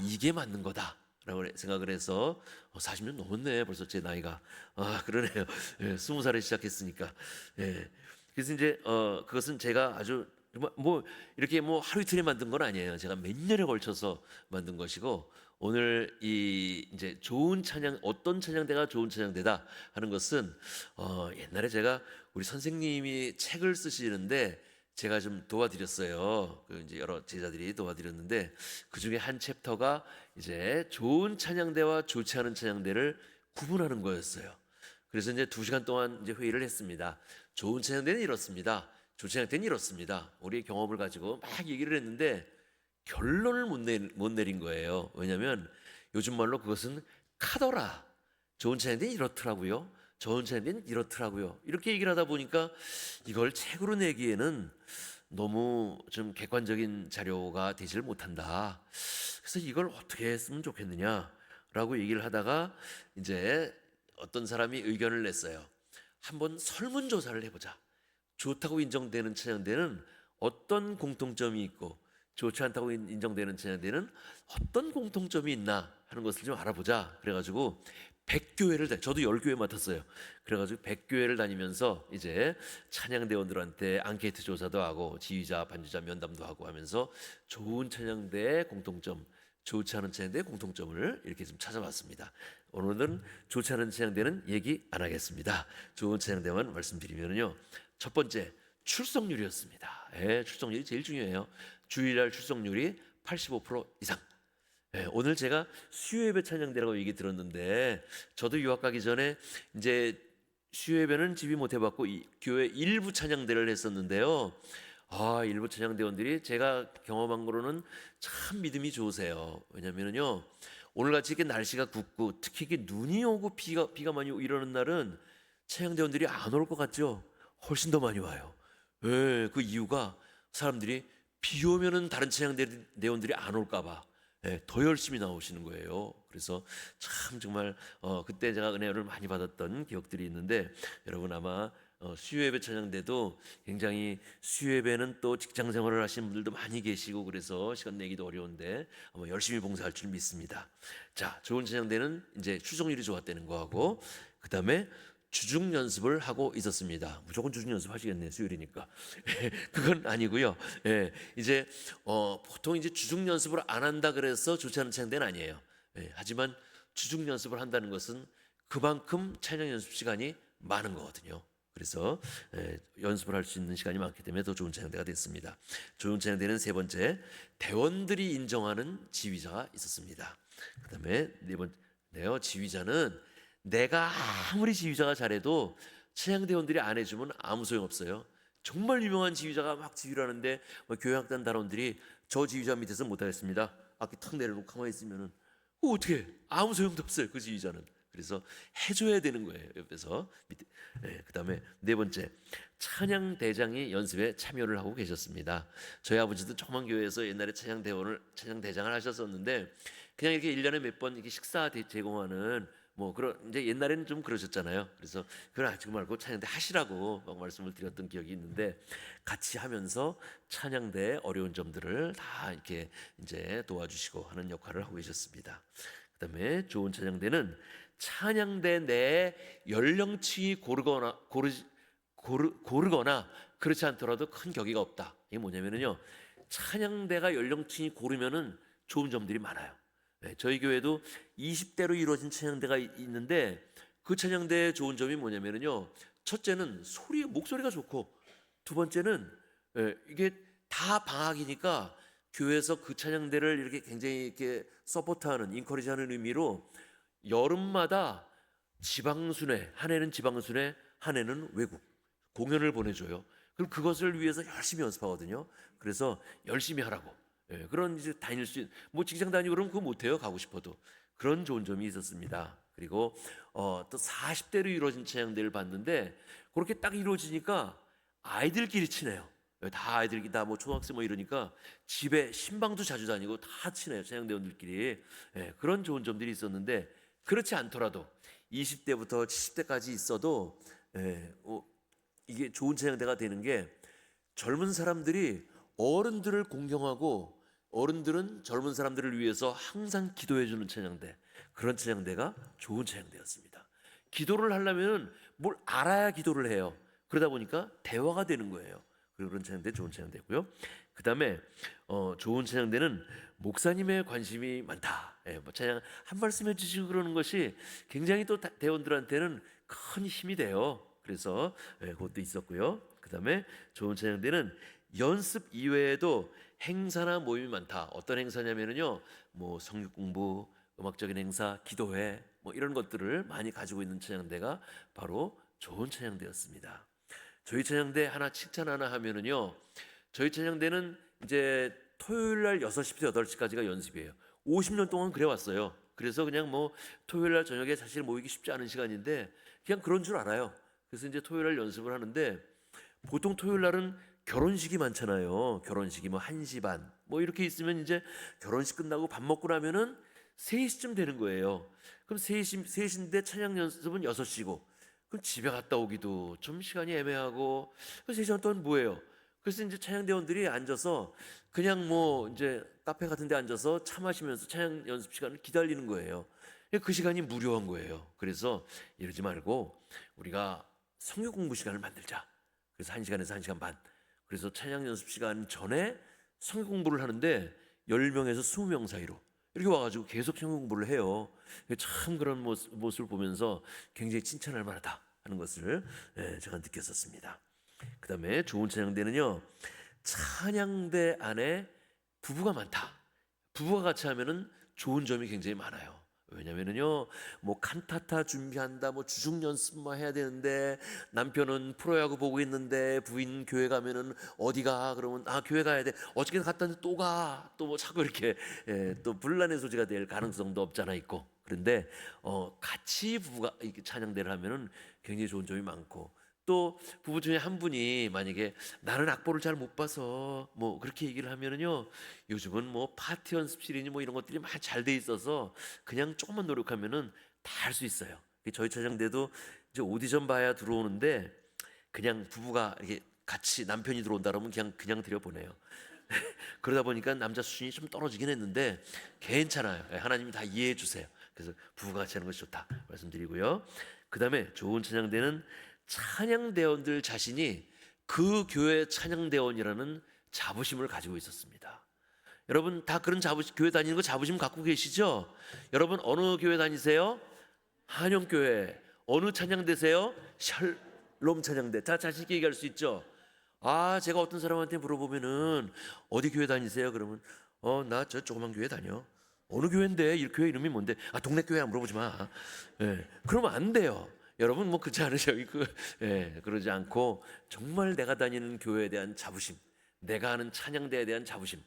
이게 맞는 거다 라고 생각을 해서 40년 넘었네 벌써 제 나이가. 그러네요. 20살에 시작했으니까. 그래서 이제 그것은 제가 아주 뭐 이렇게 뭐 하루 이틀에 만든 건 아니에요. 제가 몇 년에 걸쳐서 만든 것이고, 오늘 이 이제 좋은 찬양, 어떤 찬양대가 좋은 찬양대다 하는 것은 옛날에 제가 우리 선생님이 책을 쓰시는데 제가 좀 도와드렸어요. 그 이제 여러 제자들이 도와드렸는데 그 중에 한 챕터가 이제 좋은 찬양대와 좋지 않은 찬양대를 구분하는 거였어요. 그래서 이제 2시간 동안 이제 회의를 했습니다. 좋은 찬양대는 이렇습니다. 좋지 않은 찬양대는 이렇습니다. 우리의 경험을 가지고 막 얘기를 했는데 결론을 못 내린 거예요. 왜냐하면 요즘 말로 그것은 카더라. 좋은 찬양대는 이렇더라고요. 좋은 찬양대는 이렇더라고요. 이렇게 얘기를 하다 보니까 이걸 책으로 내기에는 너무 좀 객관적인 자료가 되지를 못한다. 그래서 이걸 어떻게 쓰면 좋겠느냐라고 얘기를 하다가 이제 어떤 사람이 의견을 냈어요. 한번 설문조사를 해보자. 좋다고 인정되는 찬양대는 어떤 공통점이 있고 좋지 않다고 인정되는 찬양대는 어떤 공통점이 있나 하는 것을 좀 알아보자. 그래가지고 100교회를 저도 10교회 맡았어요. 그래가지고 100교회를 다니면서 이제 찬양대원들한테 앙케이트 조사도 하고 지휘자, 반주자 면담도 하고 하면서 좋은 찬양대의 공통점, 좋지 않은 찬양대의 공통점을 이렇게 좀 찾아봤습니다. 오늘은 좋지 않은 찬양대는 얘기 안 하겠습니다. 좋은 찬양대만 말씀드리면요, 첫 번째 출석률이었습니다. 출석률이 제일 중요해요. 주일날 출석률이 85% 이상. 오늘 제가 수요예배 찬양대라고 얘기 들었는데 저도 유학 가기 전에 이제 수요예배는 집이 못 해봤고 교회 일부 찬양대를 했었는데요. 일부 찬양대원들이 제가 경험한 거로는 참 믿음이 좋으세요. 왜냐면요, 오늘같이 이렇게 날씨가 굽고 특히 이렇게 눈이 오고 비가 많이 오고 이러는 날은 찬양대원들이 안 올 것 같죠? 훨씬 더 많이 와요. 그 이유가 사람들이 비 오면은 다른 찬양대원들이 안 올까봐 더 열심히 나오시는 거예요. 그래서 참 정말 그때 제가 은혜를 많이 받았던 기억들이 있는데, 여러분 아마 수요예배 찬양대도 굉장히, 수요예배는 또 직장 생활을 하시는 분들도 많이 계시고 그래서 시간 내기도 어려운데 아마 열심히 봉사할 줄 믿습니다. 자, 좋은 찬양대는 이제 출석률이 좋았다는 거하고, 그 다음에 주중 연습을 하고 있었습니다. 무조건 주중 연습 하시겠네요. 수요일이니까. 그건 아니고요. 이제 보통 이제 주중 연습을 안 한다 그래서 좋지 않은 찬양대는 아니에요. 하지만 주중 연습을 한다는 것은 그만큼 찬양 연습 시간이 많은 거거든요. 그래서 연습을 할 수 있는 시간이 많기 때문에 더 좋은 찬양대가 됐습니다. 좋은 찬양대는 세 번째, 대원들이 인정하는 지휘자가 있었습니다. 그다음에 네 번째요, 지휘자는 내가 아무리 지휘자가 잘해도 찬양대원들이 안 해주면 아무 소용없어요. 정말 유명한 지휘자가 막 지휘를 하는데 교향악단 단원들이 저 지휘자 밑에서 못하겠습니다, 악기 탁 내려놓고 가만히 있으면은 어떻게 아무 소용도 없어요, 그 지휘자는. 그래서 해줘야 되는 거예요, 옆에서. 밑에. 그다음에 네 번째, 찬양 대장이 연습에 참여를 하고 계셨습니다. 저희 아버지도 조그만 교회에서 옛날에 찬양 대장을 하셨었는데, 그냥 이렇게 1년에 몇 번 이렇게 식사 제공하는 뭐 그런, 이제 옛날에는 좀 그러셨잖아요. 그래서 그걸 하지 말고 찬양대 하시라고 막 말씀을 드렸던 기억이 있는데, 같이 하면서 찬양대의 어려운 점들을 다 이렇게 이제 도와주시고 하는 역할을 하고 계셨습니다. 그다음에 좋은 찬양대는 찬양대 내에 연령층이 고르거나 그렇지 않더라도 큰 격의가 없다. 이게 뭐냐면요, 찬양대가 연령층이 고르면은 좋은 점들이 많아요. 저희 교회도 20대로 이루어진 찬양대가 있는데, 그 찬양대의 좋은 점이 뭐냐면요, 첫째는 목소리가 좋고, 두 번째는 이게 다 방학이니까 교회에서 그 찬양대를 이렇게 굉장히 이렇게 서포트하는, 인커리지하는 의미로 여름마다 지방순회, 한 해는 지방순회, 한 해는 외국 공연을 보내줘요. 그럼 그것을 위해서 열심히 연습하거든요. 그래서 열심히 하라고. 그런 이제 다닐 수 있는, 뭐 직장 다니고 그러면 그거 못해요, 가고 싶어도. 그런 좋은 점이 있었습니다. 그리고 또 40대로 이루어진 찬양대를 봤는데, 그렇게 딱 이루어지니까 아이들끼리 친해요. 다 아이들끼리, 다 뭐 초등학생 뭐 이러니까 집에 신방도 자주 다니고 다 친해요, 찬양대원들끼리. 그런 좋은 점들이 있었는데, 그렇지 않더라도 20대부터 70대까지 있어도 이게 좋은 찬양대가 되는 게, 젊은 사람들이 어른들을 공경하고 어른들은 젊은 사람들을 위해서 항상 기도해 주는 찬양대, 그런 찬양대가 좋은 찬양대였습니다. 기도를 하려면 뭘 알아야 기도를 해요. 그러다 보니까 대화가 되는 거예요. 그런 찬양대 좋은 찬양대고요. 그다음에 좋은 찬양대는 목사님의 관심이 많다. 뭐 찬양 한 말씀 해주시고 그러는 것이 굉장히 또 대원들한테는 큰 힘이 돼요. 그래서 그것도 있었고요. 그다음에 좋은 찬양대는 연습 이외에도 행사나 모임이 많다. 어떤 행사냐면요, 뭐 성육 공부, 음악적인 행사, 기도회, 뭐 이런 것들을 많이 가지고 있는 찬양대가 바로 좋은 찬양대였습니다. 저희 찬양대 하나 칭찬 하나 하면은요, 저희 찬양대는 이제 토요일 날 6시부터 8시까지가 연습이에요. 50년 동안 그래 왔어요. 그래서 그냥 뭐 토요일 날 저녁에 사실 모이기 쉽지 않은 시간인데 그냥 그런 줄 알아요. 그래서 이제 토요일 날 연습을 하는데, 보통 토요일 날은 결혼식이 많잖아요. 결혼식이 뭐 1시 반 뭐 이렇게 있으면 이제 결혼식 끝나고 밥 먹고 나면은 3시쯤 되는 거예요. 그럼 3시인데 찬양 연습은 6시고, 그럼 집에 갔다 오기도 좀 시간이 애매하고, 그 3시간 동안 뭐예요? 그래서 이제 찬양대원들이 앉아서 그냥 뭐 이제 카페 같은 데 앉아서 차 마시면서 찬양 연습 시간을 기다리는 거예요. 그 시간이 무료한 거예요. 그래서 이러지 말고 우리가 성경 공부 시간을 만들자. 그래서 1시간에서 1시간 반. 그래서 찬양 연습 시간 전에 성경 공부를 하는데 10명에서 20명 사이로 이렇게 와가지고 계속 성경 공부를 해요. 참 그런 모습을 보면서 굉장히 칭찬할 만하다 하는 것을 제가 느꼈었습니다. 그 다음에 좋은 찬양대는요, 찬양대 안에 부부가 많다. 부부가 같이 하면은 좋은 점이 굉장히 많아요. 왜냐면은요, 뭐 칸타타 준비한다, 뭐 주중 연습만 해야 되는데, 남편은 프로야구 보고 있는데 부인 교회 가면은 어디가? 그러면 교회 가야 돼. 어저께 갔다 왔는데 또 가. 또 뭐 자꾸 이렇게 또 분란의 소지가 될 가능성도 없잖아 있고. 그런데 같이 부부가 이렇게 찬양대를 하면은 굉장히 좋은 점이 많고, 또 부부 중에 한 분이 만약에 나는 악보를 잘 못 봐서 뭐 그렇게 얘기를 하면은요, 요즘은 뭐 파티 연습실이니 뭐 이런 것들이 많이 잘 돼 있어서 그냥 조금만 노력하면은 다 할 수 있어요. 저희 차장대도 이제 오디션 봐야 들어오는데, 그냥 부부가 이렇게 같이 남편이 들어온다 그러면 그냥 들여보내요. 그러다 보니까 남자 수준이 좀 떨어지긴 했는데 괜찮아요. 하나님이 다 이해해 주세요. 그래서 부부가 같이 하는 것이 좋다 말씀드리고요. 그 다음에 좋은 찬양대는 찬양대원들 자신이 그 교회 찬양대원이라는 자부심을 가지고 있었습니다. 여러분 다 그런 교회 다니는 거 자부심 갖고 계시죠? 여러분 어느 교회 다니세요? 한영교회. 어느 찬양대세요? 샬롬 찬양대. 다 자신 있게 얘기할 수 있죠? 제가 어떤 사람한테 물어보면은 어디 교회 다니세요? 그러면 나 저 조그만 교회 다녀. 어느 교회인데? 이 교회 이름이 뭔데? 동네 교회 안 물어보지 마. 예, 그러면 안 돼요. 여러분 뭐 그렇지 않으셔? 그러지 않고 정말 내가 다니는 교회에 대한 자부심, 내가 하는 찬양대에 대한 자부심,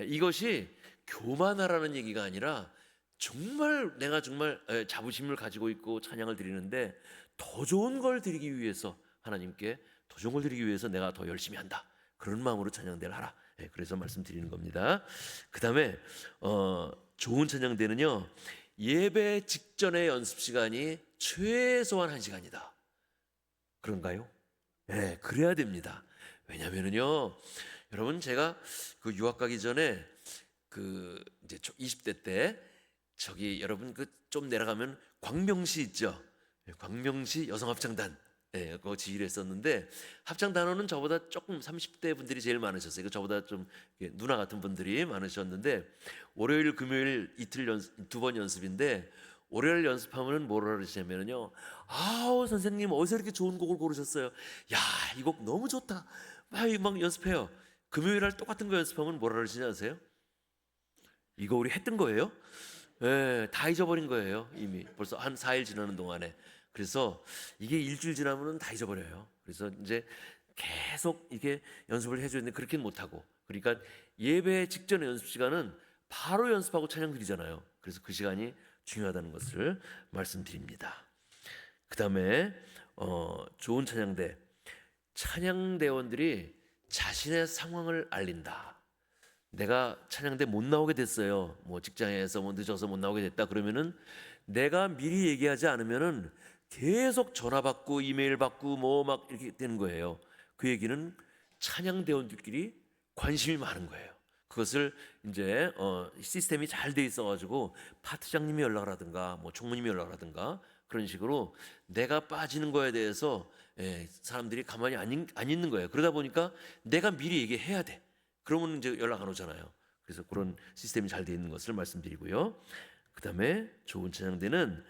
이것이 교만하라는 얘기가 아니라 정말 내가 정말 자부심을 가지고 있고 찬양을 드리는데 더 좋은 걸 드리기 위해서 하나님께 더 좋은 걸 드리기 위해서 내가 더 열심히 한다. 그런 마음으로 찬양대를 하라. 그래서 말씀드리는 겁니다. 그 다음에 좋은 찬양대는요, 예배 직전의 연습 시간이 최소한 1시간이다. 그런가요? 네, 그래야 됩니다. 왜냐면은요, 여러분 제가 그 유학 가기 전에 그 이제 20대 때 저기 여러분 그 좀 내려가면 광명시 있죠? 광명시 여성합창단, 그거 지휘를 했었는데 합창단원은 저보다 조금 30대 분들이 제일 많으셨어요. 저보다 좀 누나 같은 분들이 많으셨는데 월요일 금요일 이틀 두 번 연습인데 월요일 연습하면 뭐라 그러시냐면요, 아우 선생님 어디서 이렇게 좋은 곡을 고르셨어요? 야, 이 곡 너무 좋다. 막 연습해요. 금요일 날 똑같은 거 연습하면 뭐라 그러시지 아세요? 이거 우리 했던 거예요? 다 잊어버린 거예요. 이미 벌써 한 4일 지나는 동안에. 그래서 이게 일주일 지나면 다 잊어버려요. 그래서 이제 계속 이게 연습을 해줘야 되는데 그렇게는 못하고, 그러니까 예배 직전의 연습 시간은 바로 연습하고 찬양 드리잖아요. 그래서 그 시간이 중요하다는 것을 말씀드립니다. 그 다음에 좋은 찬양대, 찬양대원들이 자신의 상황을 알린다. 내가 찬양대 못 나오게 됐어요. 뭐 직장에서 뭐 늦어서 못 나오게 됐다 그러면은 내가 미리 얘기하지 않으면은 계속 전화 받고 이메일 받고 뭐 막 이렇게 되는 거예요. 그 얘기는 찬양대원들끼리 관심이 많은 거예요. 그것을 이제 시스템이 잘 돼 있어가지고 파트장님이 연락을 하든가 뭐 총무님이 연락을 하든가 그런 식으로 내가 빠지는 거에 대해서 사람들이 가만히 안 있는 거예요. 그러다 보니까 내가 미리 얘기해야 돼. 그러면 이제 연락 안 오잖아요. 그래서 그런 시스템이 잘 돼 있는 것을 말씀드리고요. 그 다음에 좋은 찬양대는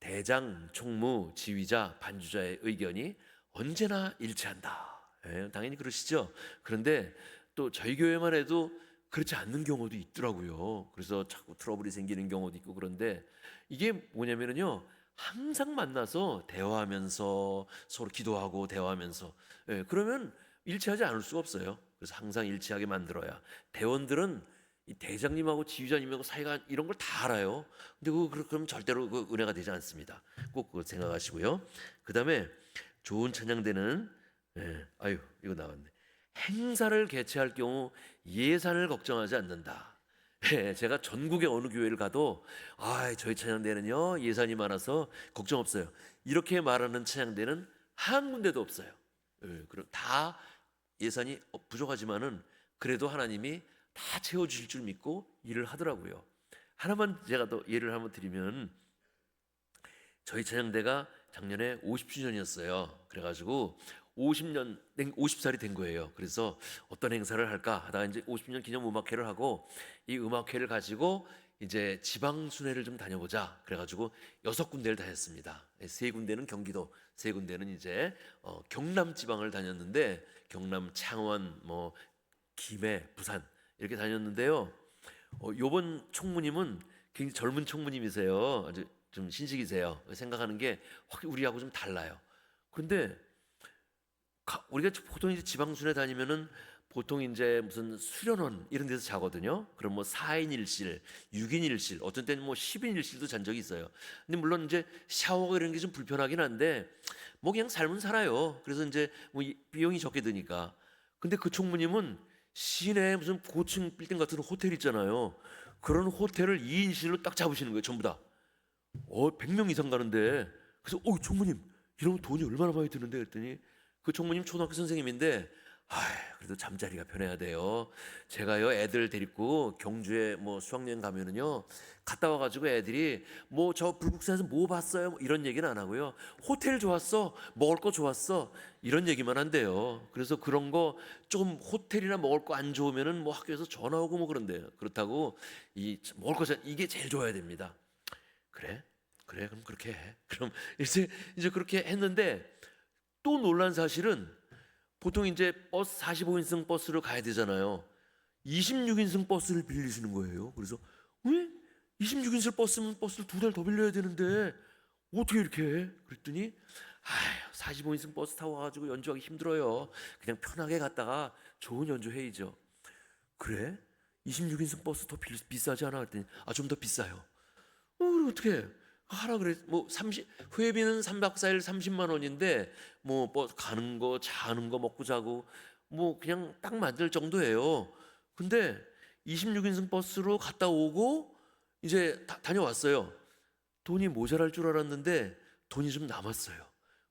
대장, 총무, 지휘자, 반주자의 의견이 언제나 일치한다. 당연히 그러시죠. 그런데 또 저희 교회만 해도 그렇지 않는 경우도 있더라고요. 그래서 자꾸 트러블이 생기는 경우도 있고, 그런데 이게 뭐냐면요, 항상 만나서 대화하면서 서로 기도하고 대화하면서 그러면 일치하지 않을 수가 없어요. 그래서 항상 일치하게 만들어야. 대원들은 이 대장님하고 지휘자님하고 사이가 이런 걸 다 알아요. 근데 그럼 절대로 그 은혜가 되지 않습니다. 꼭 그거 생각하시고요. 그 다음에 좋은 찬양대는 이거 나왔네. 행사를 개최할 경우 예산을 걱정하지 않는다. 제가 전국의 어느 교회를 가도 저희 찬양대는요 예산이 많아서 걱정 없어요. 이렇게 말하는 찬양대는 한 군데도 없어요. 그럼 다 예산이 부족하지만은 그래도 하나님이 다 채워주실 줄 믿고 일을 하더라고요. 하나만 제가 더 예를 한번 드리면, 저희 찬양대가 작년에 50주년이었어요. 그래가지고 50살이 된 거예요. 그래서 어떤 행사를 할까 하다가 이제 50주년 기념 음악회를 하고, 이 음악회를 가지고 이제 지방 순회를 좀 다녀보자. 그래가지고 6군데를 다녔습니다. 3군데는 경기도, 3군데는 이제 경남 지방을 다녔는데, 경남 창원, 뭐 김해, 부산 이렇게 다녔는데요. 요번 총무님은 굉장히 젊은 총무님이세요. 아주 좀 신식이세요. 생각하는 게 확 우리하고 좀 달라요. 그런데 우리가 보통 이제 지방순회 다니면은 보통 이제 무슨 수련원 이런 데서 자거든요. 그럼 뭐 4인 1실, 6인 1실, 어떤 때는 뭐 10인 1실도 잔 적이 있어요. 근데 물론 이제 샤워가 이런 게 좀 불편하긴 한데 뭐 그냥 삶은 살아요. 그래서 이제 뭐 비용이 적게 드니까. 근데 그 총무님은 시내 무슨 고층 빌딩 같은 호텔 있잖아요. 그런 호텔을 2인실로 딱 잡으시는 거예요. 전부 다. 100명 이상 가는데. 그래서 총무님 이러면 돈이 얼마나 많이 드는데 그랬더니, 그 총무님 초등학교 선생님인데 그래도 잠자리가 편해야 돼요. 제가요 애들 데리고 경주에 뭐 수학여행 가면은요 갔다 와가지고 애들이 뭐 저 불국사에서 뭐 봤어요? 뭐 이런 얘기는 안 하고요. 호텔 좋았어, 먹을 거 좋았어 이런 얘기만 한대요. 그래서 그런 거 좀 호텔이나 먹을 거 안 좋으면은 뭐 학교에서 전화 오고 뭐 그런대요. 그렇다고 이 먹을 거 이게 제일 좋아야 됩니다. 그래? 그래 그럼 그렇게 해. 그럼 이제 그렇게 했는데 또 놀란 사실은 보통 이제 버스 45인승 버스로 가야 되잖아요. 26인승 버스를 빌리시는 거예요. 그래서 왜 26인승 버스면 버스를 2달 더 빌려야 되는데 어떻게 이렇게 해? 그랬더니 45인승 버스 타고 가지고 연주하기 힘들어요. 그냥 편하게 갔다가 좋은 연주 해야죠. 그래? 26인승 버스 더 비싸지 않아? 그랬더니 좀 더 비싸요. 그럼 어떻게 하라 그래? 뭐 30 회비는 3박 4일 30만 원인데 뭐 버스 가는 거 자는 거 먹고 자고 뭐 그냥 딱 만들 정도예요. 근데 26인승 버스로 갔다 오고 이제 다녀왔어요. 돈이 모자랄 줄 알았는데 돈이 좀 남았어요.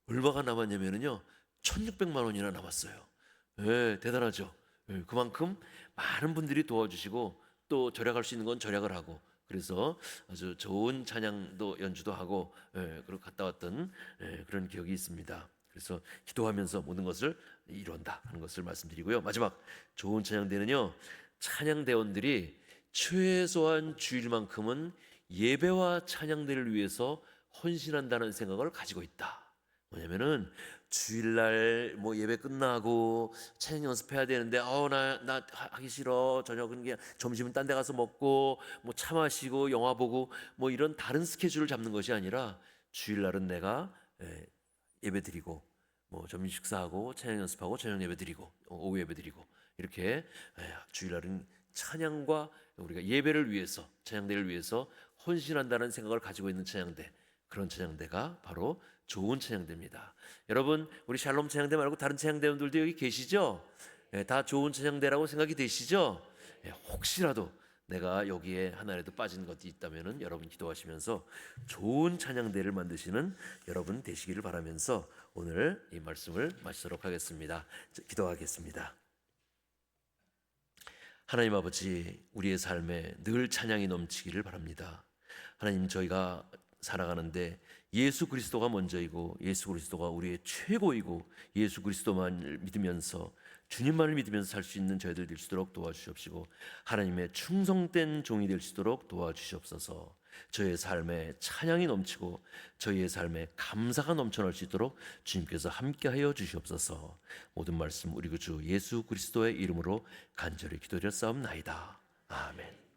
얼마가 남았냐면은요 1,600만 원이나 남았어요. 예, 대단하죠. 예, 그만큼 많은 분들이 도와주시고 또 절약할 수 있는 건 절약을 하고 그래서 아주 좋은 찬양도 연주도 하고 그리고 갔다 왔던 그런 기억이 있습니다. 그래서 기도하면서 모든 것을 이룬다 하는 것을 말씀드리고요. 마지막 좋은 찬양대는요. 찬양대원들이 최소한 주일만큼은 예배와 찬양대를 위해서 헌신한다는 생각을 가지고 있다. 뭐냐면은 주일날 뭐 예배 끝나고 찬양 연습해야 되는데 나 하기 싫어. 저녁은 그냥 점심은 딴 데 가서 먹고 뭐 차 마시고 영화 보고 뭐 이런 다른 스케줄을 잡는 것이 아니라 주일날은 내가 예배 드리고 뭐 점심 식사하고 찬양 연습하고 저녁 예배 드리고 오후 예배 드리고 이렇게 주일날은 찬양과 우리가 예배를 위해서 찬양대를 위해서 헌신한다는 생각을 가지고 있는 찬양대, 그런 찬양대가 바로 좋은 찬양대입니다. 여러분 우리 샬롬 찬양대 말고 다른 찬양대원들도 여기 계시죠? 다 좋은 찬양대라고 생각이 되시죠? 혹시라도 내가 여기에 하나라도 빠진 것이 있다면은 여러분 기도하시면서 좋은 찬양대를 만드시는 여러분 되시기를 바라면서 오늘 이 말씀을 마치도록 하겠습니다. 기도하겠습니다. 하나님 아버지, 우리의 삶에 늘 찬양이 넘치기를 바랍니다. 하나님, 저희가 살아가는데 예수 그리스도가 먼저이고 예수 그리스도가 우리의 최고이고 예수 그리스도만을 믿으면서 주님만을 믿으면서 살 수 있는 저희들 될 수 있도록 도와주시옵시고 하나님의 충성된 종이 될 수 있도록 도와주시옵소서. 저희의 삶에 찬양이 넘치고 저희의 삶에 감사가 넘쳐날 수 있도록 주님께서 함께하여 주시옵소서. 모든 말씀 우리 주 예수 그리스도의 이름으로 간절히 기도드렸사옵나이다. 아멘.